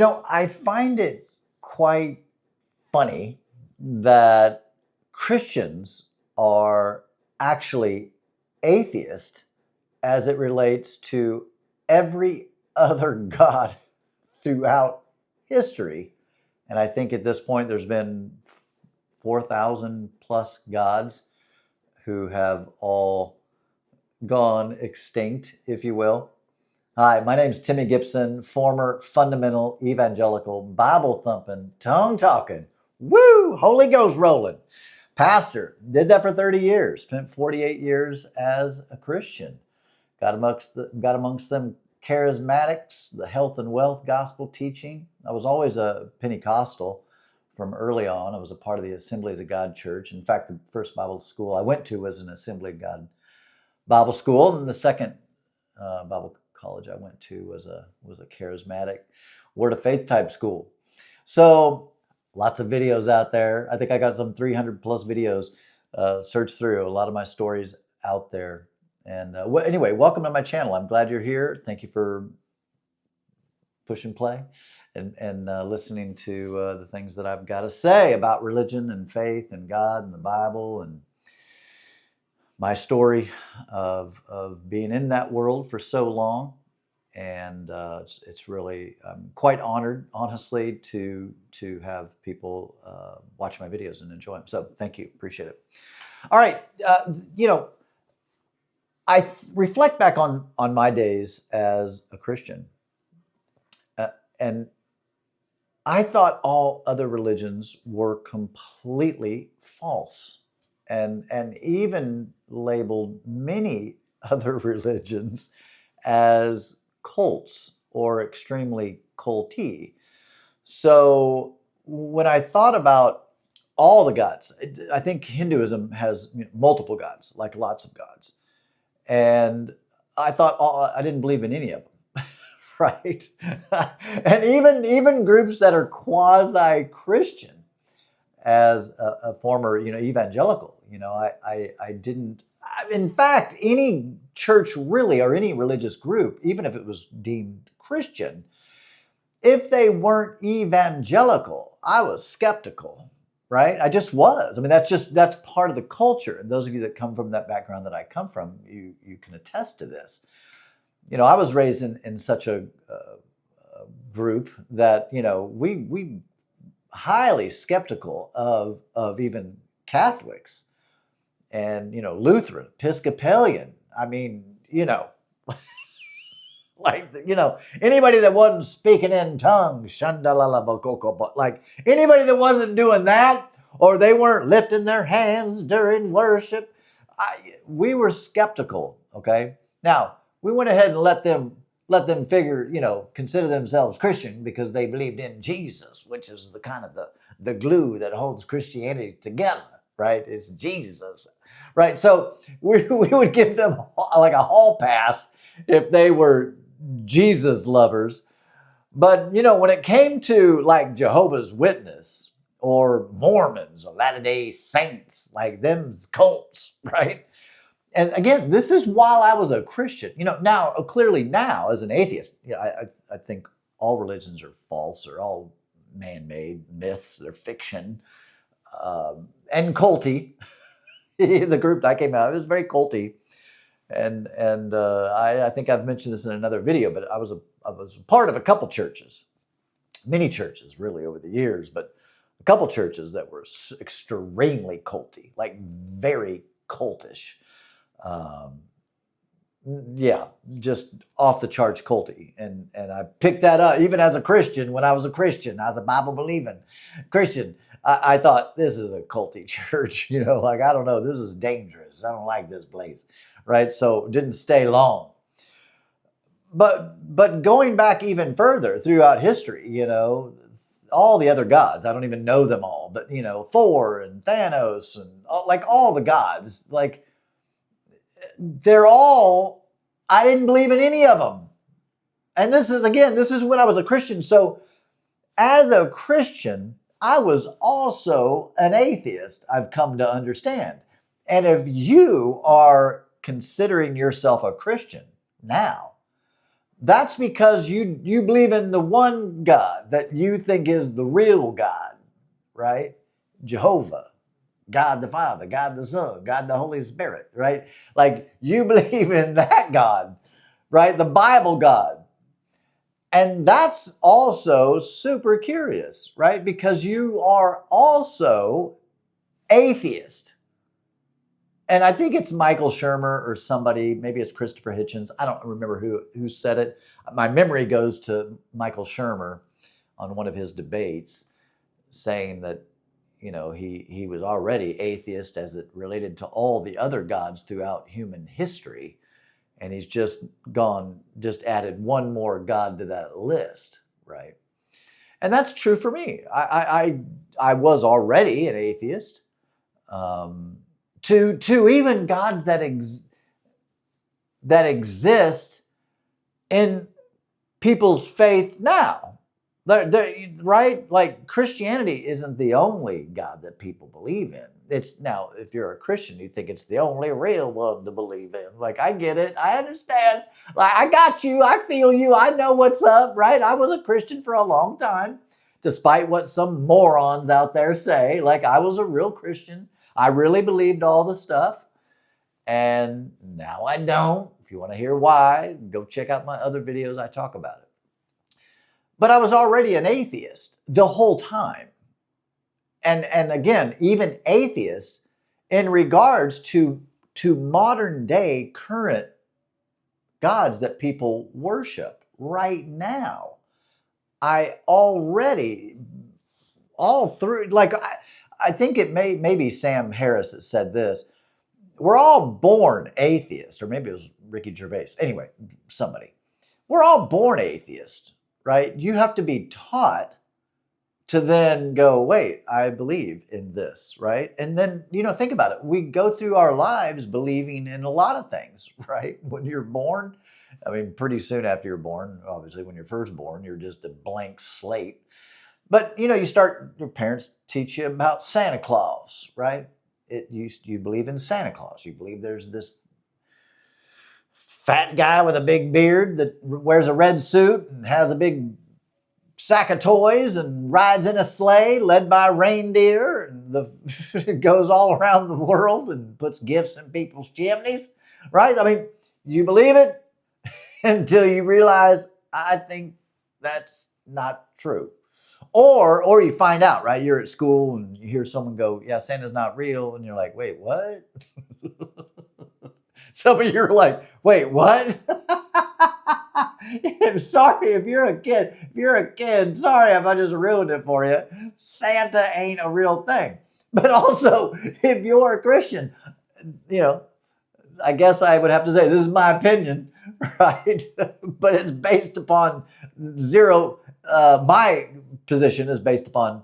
I find it quite funny that Christians are actually atheist as it relates to every other God throughout history. And I think at this point there's been 4,000 plus gods who have all gone extinct, if you will. Hi, my name's Timmy Gibson, former fundamental evangelical, Bible-thumping, tongue-talking, woo, Holy Ghost rolling pastor. Did that for 30 years, spent 48 years as a Christian. Got amongst them charismatics, the health and wealth gospel teaching. I was always a Pentecostal from early on. I was a part of the Assemblies of God church. In fact, the first Bible school I went to was an Assembly of God Bible school, and the second Bible college I went to was a charismatic Word of Faith type school. So lots of videos out there. I think I got some 300 plus videos. Search through a lot of my stories out there. And anyway, welcome to my channel. I'm glad you're here. Thank you for push and play and listening to the things that I've got to say about religion and faith and God and the Bible and my story of being in that world for so long. And it's really, I'm quite honored, honestly, to have people watch my videos and enjoy them. So thank you. Appreciate it. All right. I reflect back on my days as a Christian. And I thought all other religions were completely false, and even labeled many other religions as cults or extremely culty. So when I thought about all the gods, I think Hinduism has multiple gods, like lots of gods. And I thought I didn't believe in any of them. Right? And even groups that are quasi-Christian, as a former, evangelical, I didn't, in fact, any church really, or any religious group, even if it was deemed Christian, if they weren't evangelical, I was skeptical, right? I just was. I mean, that's part of the culture. And those of you that come from that background that I come from, you can attest to this. I was raised in such a group that, we highly skeptical of even Catholics and, Lutheran, Episcopalian. I mean, anybody that wasn't speaking in tongues, like anybody that wasn't doing that, or they weren't lifting their hands during worship, we were skeptical, okay? Now, we went ahead and let them figure, consider themselves Christian because they believed in Jesus, which is the kind of the glue that holds Christianity together, right? It's Jesus, right? So we would give them like a hall pass if they were Jesus lovers. But, when it came to like Jehovah's Witness or Mormons or Latter-day Saints, like them's cults, right? And again, this is while I was a Christian. Now, clearly now, as an atheist, I think all religions are false. They're all man-made myths. They're fiction. And culty. The group that I came out of is very culty. And I think I've mentioned this in another video, but I was a part of a couple churches. Many churches, really, over the years. But a couple churches that were extremely culty, like very cultish. Just off the charts culty. And I picked that up even as a Christian. When I was a Christian, I was a Bible believing Christian. I thought, this is a culty church, like, I don't know, this is dangerous. I don't like this place, right? So didn't stay long. But going back even further throughout history, all the other gods, I don't even know them all, but, Thor and Thanos and all the gods, like, they're all, I didn't believe in any of them. And this is when I was a Christian. So as a Christian, I was also an atheist, I've come to understand. And if you are considering yourself a Christian now, That's because you believe in the one God that you think is the real God, right? Jehovah, God the Father, God the Son, God the Holy Spirit, right? Like you believe in that God, right? The Bible God. And that's also super curious, right? Because you are also atheist. And I think it's Michael Shermer or somebody, maybe it's Christopher Hitchens. I don't remember who said it. My memory goes to Michael Shermer on one of his debates saying that, he was already atheist as it related to all the other gods throughout human history. And he's just added one more God to that list, right? And that's true for me. I was already an atheist. To even gods that exist in people's faith now. Right? Like Christianity isn't the only God that people believe in. It's now, if you're a Christian, you think it's the only real one to believe in. Like, I get it. I understand. Like, I got you. I feel you. I know what's up, right? I was a Christian for a long time, despite what some morons out there say. Like, I was a real Christian. I really believed all the stuff. And now I don't. If you want to hear why, go check out my other videos. I talk about it. But I was already an atheist the whole time. And again, even atheist in regards to modern day current gods that people worship right now. I already, all through, like, I think it may be Sam Harris that said this. We're all born atheists, or maybe it was Ricky Gervais. Anyway, somebody. We're all born atheists, right? You have to be taught to then go, wait, I believe in this, right? And then, think about it. We go through our lives believing in a lot of things, right? When you're born, I mean, pretty soon after you're born, obviously when you're first born, you're just a blank slate. But, your parents teach you about Santa Claus, right? You believe in Santa Claus. You believe there's this fat guy with a big beard that wears a red suit and has a big sack of toys and rides in a sleigh led by reindeer and goes all around the world and puts gifts in people's chimneys, right? I mean, you believe it until you realize, I think that's not true. Or you find out, right? You're at school and you hear someone go, yeah, Santa's not real. And you're like, wait, what? Some of you are like, wait, what? I'm sorry if you're a kid. If you're a kid, sorry if I just ruined it for you. Santa ain't a real thing. But also, if you're a Christian, I guess I would have to say, this is my opinion, right? But it's based upon zero. My position is based upon,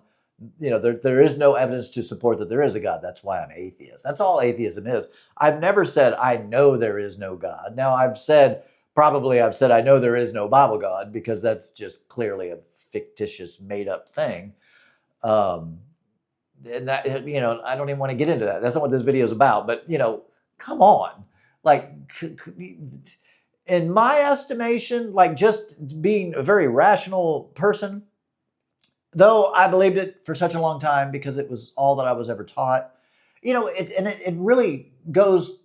there is no evidence to support that there is a God. That's why I'm atheist. That's all atheism is. I've never said, I know there is no God. Now, I've said, I know there is no Bible God, because that's just clearly a fictitious, made-up thing. And that, I don't even want to get into that. That's not what this video is about. But, come on. Like, in my estimation, like, just being a very rational person, though I believed it for such a long time because it was all that I was ever taught, it really goes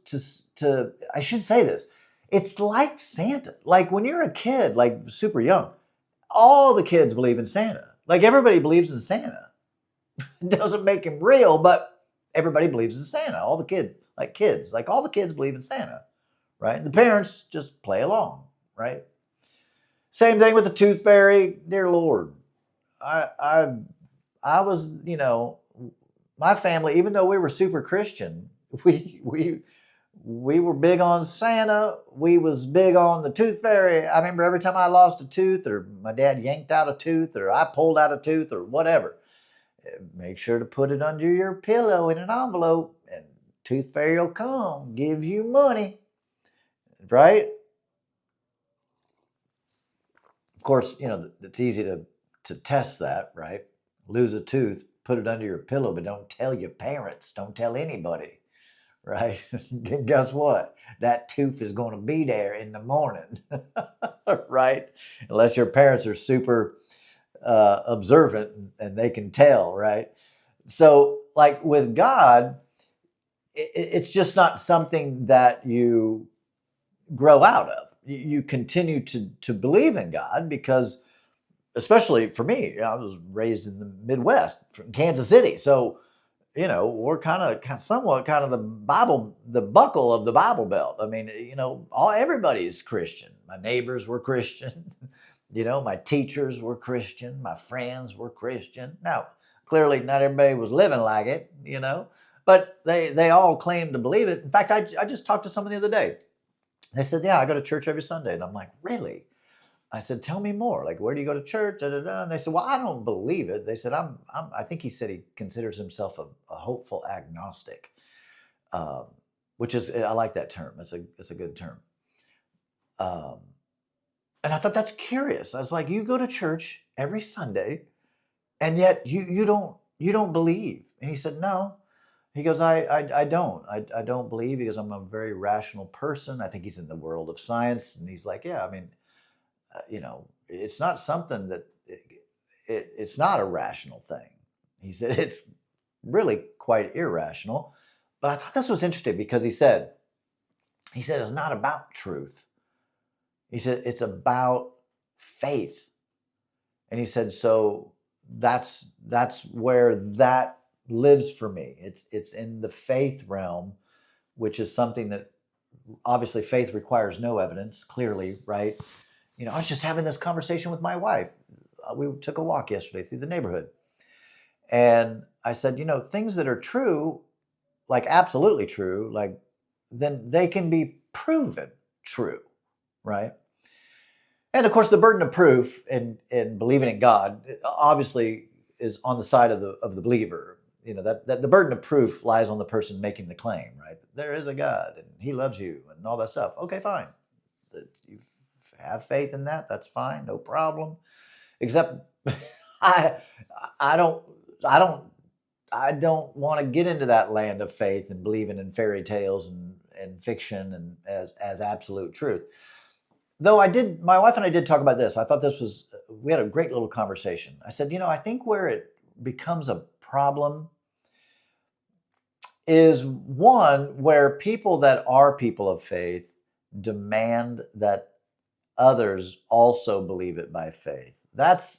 to, I should say this, it's like Santa. Like when you're a kid, like super young, all the kids believe in Santa. Like everybody believes in Santa. It doesn't make him real, but everybody believes in Santa. All the kids, all the kids believe in Santa, right? And the parents just play along, right? Same thing with the tooth fairy. Dear Lord, I was, my family, even though we were super Christian, we were big on Santa. We was big on the tooth fairy. I remember every time I lost a tooth, or my dad yanked out a tooth, or I pulled out a tooth, or whatever, make sure to put it under your pillow in an envelope, and tooth fairy will come, give you money, right? Of course, it's easy to test that, right? Lose a tooth, put it under your pillow, but don't tell your parents. Don't tell anybody, right? Guess what? That tooth is going to be there in the morning, right? Unless your parents are super observant and they can tell, right? So, like with God, it's just not something that you grow out of. You continue to believe in God because, especially for me, I was raised in the Midwest, from Kansas City, so we're kind of somewhat kind of the buckle of the Bible Belt. I mean, everybody's Christian. My neighbors were Christian. My teachers were Christian. My friends were Christian. Now, clearly, not everybody was living like it, but they all claimed to believe it. In fact, I just talked to someone the other day. They said, "Yeah, I go to church every Sunday," and I'm like, "Really?" I said, "Tell me more. Like, where do you go to church?" Da, da, da. And they said, "Well, I don't believe it." They said, I think he said he considers himself a hopeful agnostic, um, which is, I like that term. It's a good term. Um, and I thought that's curious. I was like, you go to church every Sunday, and yet you don't believe. And he said, "No." He goes, I don't. I don't believe because I'm a very rational person. I think he's in the world of science. And he's like, "Yeah, I mean, it's not something that it's not a rational thing." He said it's really quite irrational. But I thought this was interesting because he said it's not about truth. He said it's about faith. And he said, so that's where that lives for me. It's in the faith realm, which is something that obviously faith requires no evidence, clearly, right? I was just having this conversation with my wife. We took a walk yesterday through the neighborhood. And I said, things that are true, like absolutely true, like then they can be proven true, right? And of course, the burden of proof in believing in God obviously is on the side of the believer. That the burden of proof lies on the person making the claim, right? There is a God and he loves you and all that stuff. Okay, fine. You have faith in that. That's fine. No problem. Except I I don't I don't I don't want to get into that land of faith and believing in fairy tales and fiction and as absolute truth. Though my wife and I did talk about this. I thought we had a great little conversation. I said, I think where it becomes a problem is one where people that are people of faith demand that others also believe it by faith. That's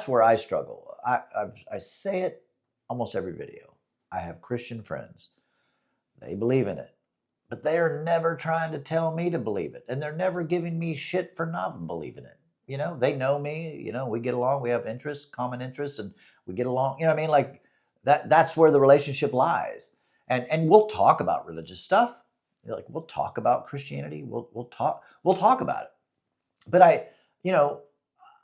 where I struggle. I say it almost every video. I have Christian friends. They believe in it, but they are never trying to tell me to believe it, and they're never giving me shit for not believing it. They know me. We get along. We have interests, common interests, and we get along. You know what I mean? Like that's where the relationship lies. And we'll talk about religious stuff. Like we'll talk about Christianity. We'll talk about it. But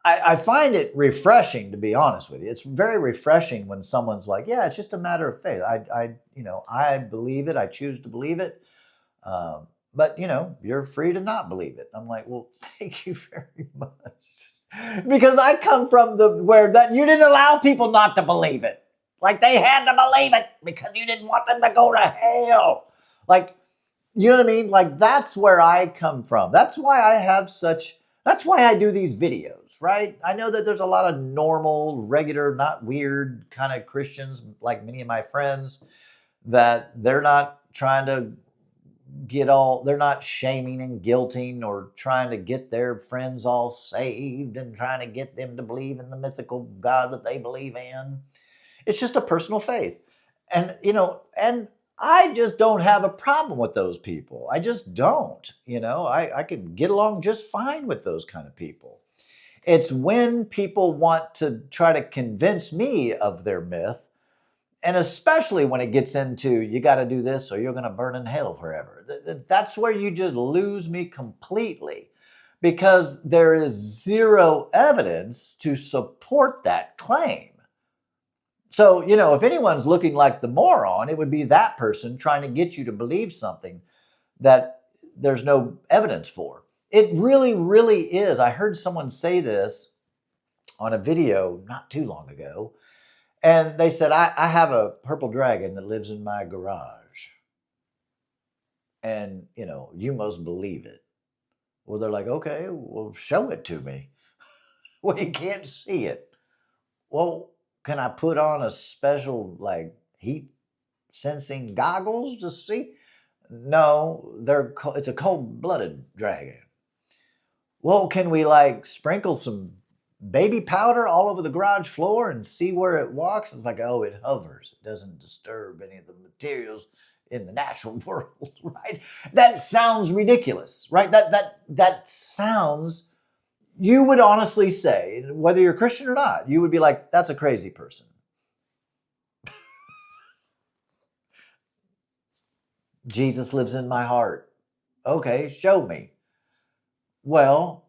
I find it refreshing, to be honest with you. It's very refreshing when someone's like, "Yeah, it's just a matter of faith. I believe it. I choose to believe it. But you're free to not believe it." I'm like, "Well, thank you very much," because I come from where that you didn't allow people not to believe it. Like they had to believe it because you didn't want them to go to hell. Like, you know what I mean? Like that's where I come from. That's why I do these videos, right? I know that there's a lot of normal, regular, not weird kind of Christians, like many of my friends, that they're not trying to they're not shaming and guilting or trying to get their friends all saved and trying to get them to believe in the mythical God that they believe in. It's just a personal faith. And I just don't have a problem with those people. I just don't. I can get along just fine with those kind of people. It's when people want to try to convince me of their myth, and especially when it gets into you got to do this or you're going to burn in hell forever. That's where you just lose me completely, because there is zero evidence to support that claim. So, if anyone's looking like the moron, it would be that person trying to get you to believe something that there's no evidence for. It really, really is. I heard someone say this on a video not too long ago, and they said, I have a purple dragon that lives in my garage. and, you must believe it. Well, they're like, okay, well, show it to me. Well, you can't see it. Well, can I put on a special, like, heat sensing goggles to see? No, it's a cold-blooded dragon. Well, can we, like, sprinkle some baby powder all over the garage floor and see where it walks? It's like, oh, it hovers. It doesn't disturb any of the materials in the natural world, right? That sounds ridiculous, right? That sounds, you would honestly say, whether you're Christian or not, you would be like, that's a crazy person. Jesus lives in my heart. Okay, show me. Well,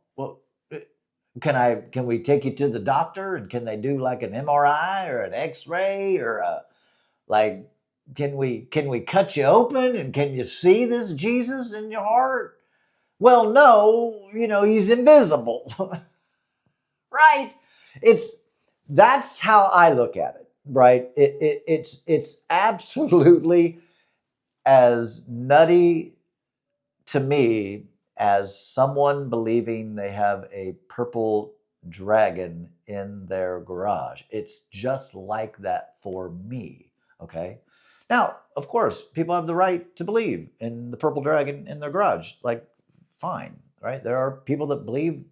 can we take you to the doctor, and can they do like an MRI or an X-ray, or like can we cut you open, and can you see this Jesus in your heart? Well, no, he's invisible. Right? That's how I look at it, right? It's absolutely as nutty to me as someone believing they have a purple dragon in their garage. It's just like that for me, okay? Now, of course, people have the right to believe in the purple dragon in their garage. Like, fine, right? There are people that believe,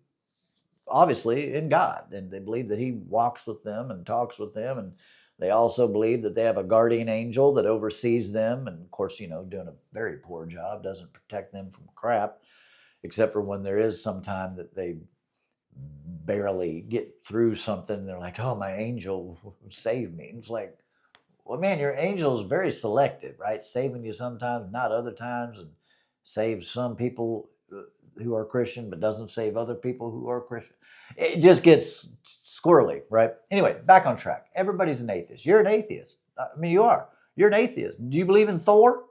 obviously, in God, and they believe that he walks with them and talks with them, and they also believe that they have a guardian angel that oversees them, and of course, doing a very poor job, doesn't protect them from crap, except for when there is some time that they barely get through something. They're like, oh, my angel saved me. And it's like, well, man, your angel is very selective, right? Saving you sometimes, not other times, and saves some people who are Christian, but doesn't save other people who are Christian. It just gets squirrely, right? Anyway, back on track. Everybody's an atheist. You're an atheist. I mean, you are. You're an atheist. Do you believe in Thor?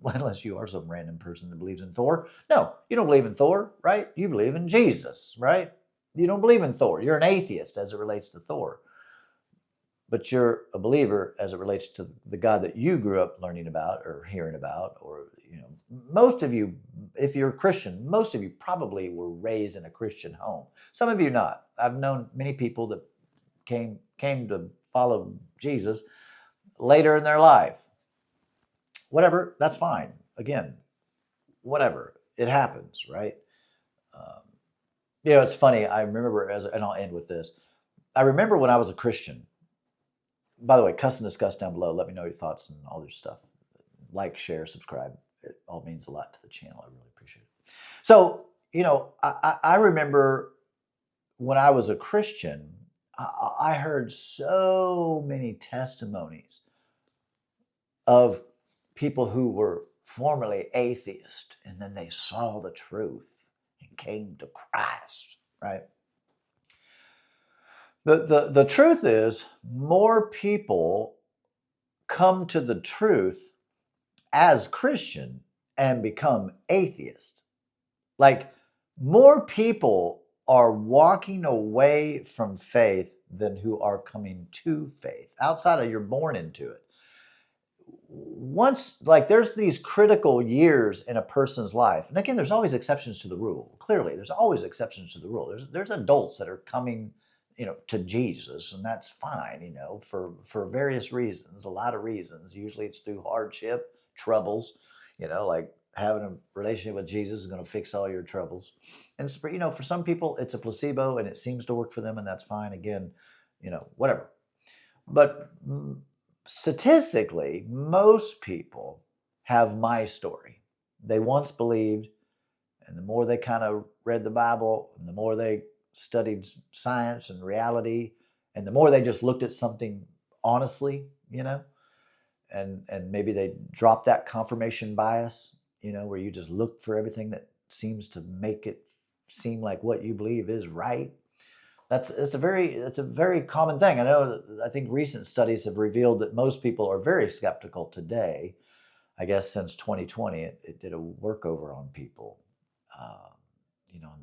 Well, unless you are some random person that believes in Thor. No, you don't believe in Thor, right? You believe in Jesus, right? You don't believe in Thor. You're an atheist as it relates to Thor. But you're a believer as it relates to the God that you grew up learning about or hearing about, or most of you, if you're a Christian, most of you probably were raised in a Christian home. Some of you not. I've known many people that came to follow Jesus later in their life. Whatever, that's fine. Again, whatever, it happens, right? It's funny. I remember, and I'll end with this. I remember when I was a Christian. By the way, cuss and discuss down below. Let me know your thoughts and all this stuff. Like, share, subscribe. It all means a lot to the channel. I really appreciate it. So, I remember when I was a Christian, I heard so many testimonies of people who were formerly atheist, and then they saw the truth and came to Christ, right? The truth is, more people come to the truth as Christian and become atheist. Like, more people are walking away from faith than who are coming to faith, outside of you're born into it. Once, like, there's these critical years in a person's life. And again, there's always exceptions to the rule. Clearly, there's always exceptions to the rule. There's adults that are coming to Jesus, and that's fine, for various reasons, a lot of reasons. Usually it's through hardship, troubles, like having a relationship with Jesus is going to fix all your troubles. And, for some people, it's a placebo and it seems to work for them, and that's fine. Again, whatever. But statistically, most people have my story. They once believed, and the more they kind of read the Bible, and the more they studied science and reality, and the more they just looked at something honestly, and maybe they dropped that confirmation bias, where you just look for everything that seems to make it seem like what you believe is right. It's a very common thing. I think recent studies have revealed that most people are very skeptical today. I guess since 2020, it did a workover on people.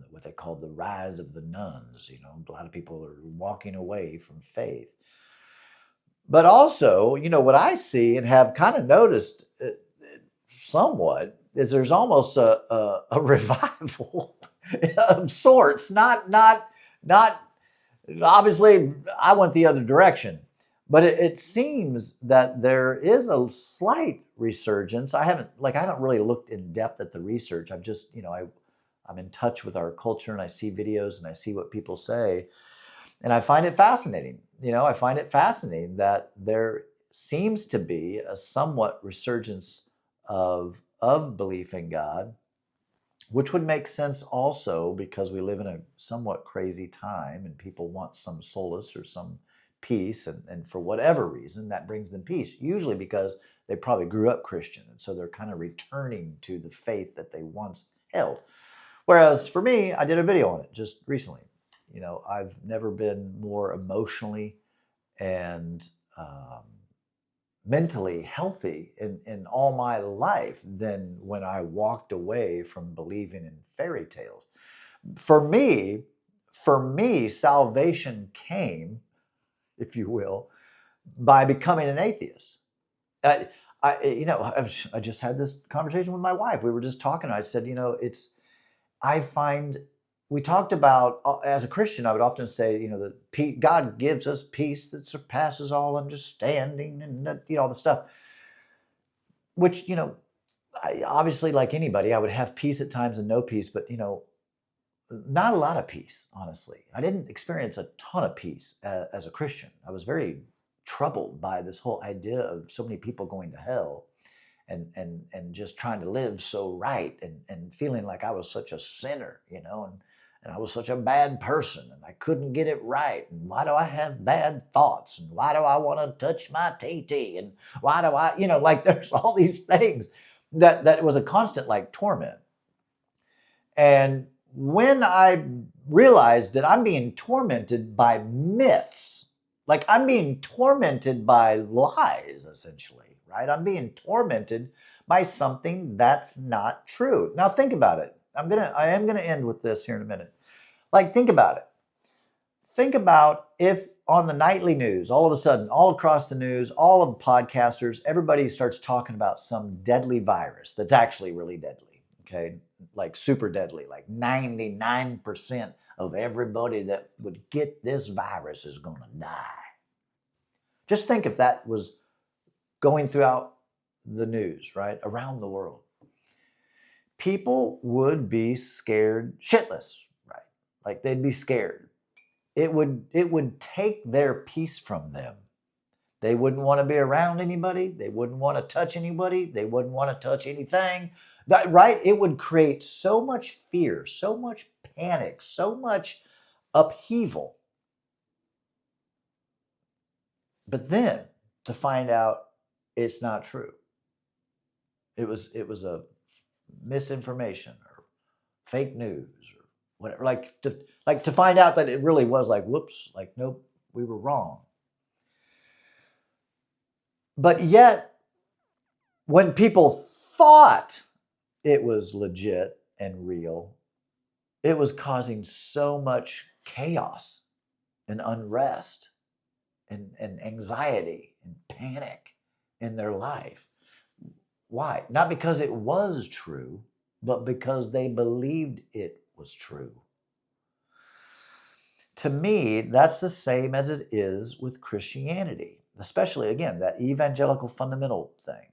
What they called the rise of the nuns. A lot of people are walking away from faith. But also, what I see and have kind of noticed somewhat is there's almost a revival of sorts. Not obviously, I went the other direction, but it seems that there is a slight resurgence. I haven't really looked in depth at the research. I've just, I'm in touch with our culture, and I see videos and I see what people say, and I find it fascinating. I find it fascinating that there seems to be a somewhat resurgence of belief in God, which would make sense also because we live in a somewhat crazy time and people want some solace or some peace. And for whatever reason, that brings them peace, usually because they probably grew up Christian. And so they're kind of returning to the faith that they once held. Whereas for me, I did a video on it just recently. I've never been more emotionally and mentally healthy in all my life than when I walked away from believing in fairy tales. For me, salvation came, if you will, by becoming an atheist. I just had this conversation with my wife. We were just talking. I said, we talked about, as a Christian, I would often say, that God gives us peace that surpasses all understanding, and that, all the stuff, which, I, obviously, like anybody, I would have peace at times and no peace, but, not a lot of peace, honestly. I didn't experience a ton of peace as a Christian. I was very troubled by this whole idea of so many people going to hell and just trying to live so right, and feeling like I was such a sinner, and I was such a bad person, and I couldn't get it right. And why do I have bad thoughts? And why do I want to touch my TT? And why do I, there's all these things that was a constant torment. And when I realized that I'm being tormented by myths, I'm being tormented by lies, essentially, right? I'm being tormented by something that's not true. Now think about it. I am gonna end with this here in a minute. Think about it. Think about if on the nightly news, all of a sudden, all across the news, all of the podcasters, everybody starts talking about some deadly virus that's actually really deadly, okay? Super deadly, 99% of everybody that would get this virus is gonna die. Just think if that was going throughout the news, right, around the world. People would be scared shitless, right? They'd be scared. It would take their peace from them. They wouldn't want to be around anybody. They wouldn't want to touch anybody. They wouldn't want to touch anything. Right? It would create so much fear, so much panic, so much upheaval. But then to find out it's not true. It was a misinformation or fake news or whatever. To find out that it really was whoops, nope, we were wrong. But yet, when people thought it was legit and real, it was causing so much chaos and unrest and anxiety and panic in their life. Why? Not because it was true, but because they believed it was true. To me, that's the same as it is with Christianity, especially, again, that evangelical fundamental thing.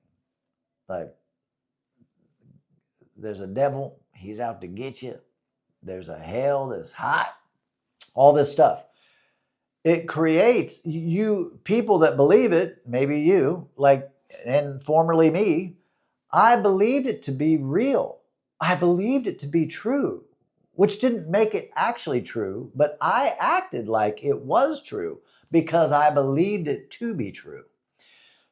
There's a devil, he's out to get you. There's a hell that's hot. All this stuff. It creates people that believe it, maybe you, and formerly me, I believed it to be real. I believed it to be true, which didn't make it actually true, but I acted like it was true because I believed it to be true.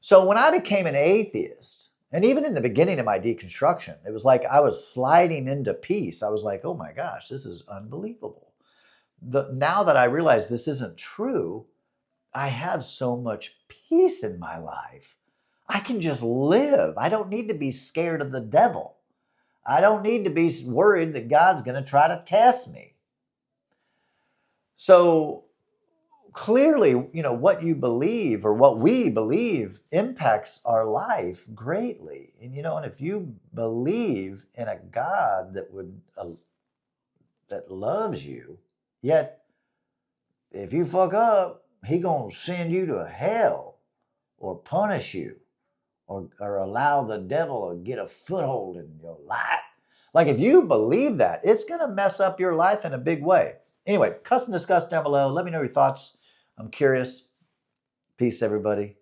So when I became an atheist, and even in the beginning of my deconstruction, it was I was sliding into peace. I was like, oh my gosh, this is unbelievable. Now that I realize this isn't true, I have so much peace in my life. I can just live. I don't need to be scared of the devil. I don't need to be worried that God's going to try to test me. So clearly, what you believe or what we believe impacts our life greatly. And if you believe in a God that loves you, yet if you fuck up, he gonna send you to hell or punish you or allow the devil to get a foothold in your life. Like if you believe that, it's gonna mess up your life in a big way. Anyway, custom discuss down below. Let me know your thoughts. I'm curious. Peace, everybody.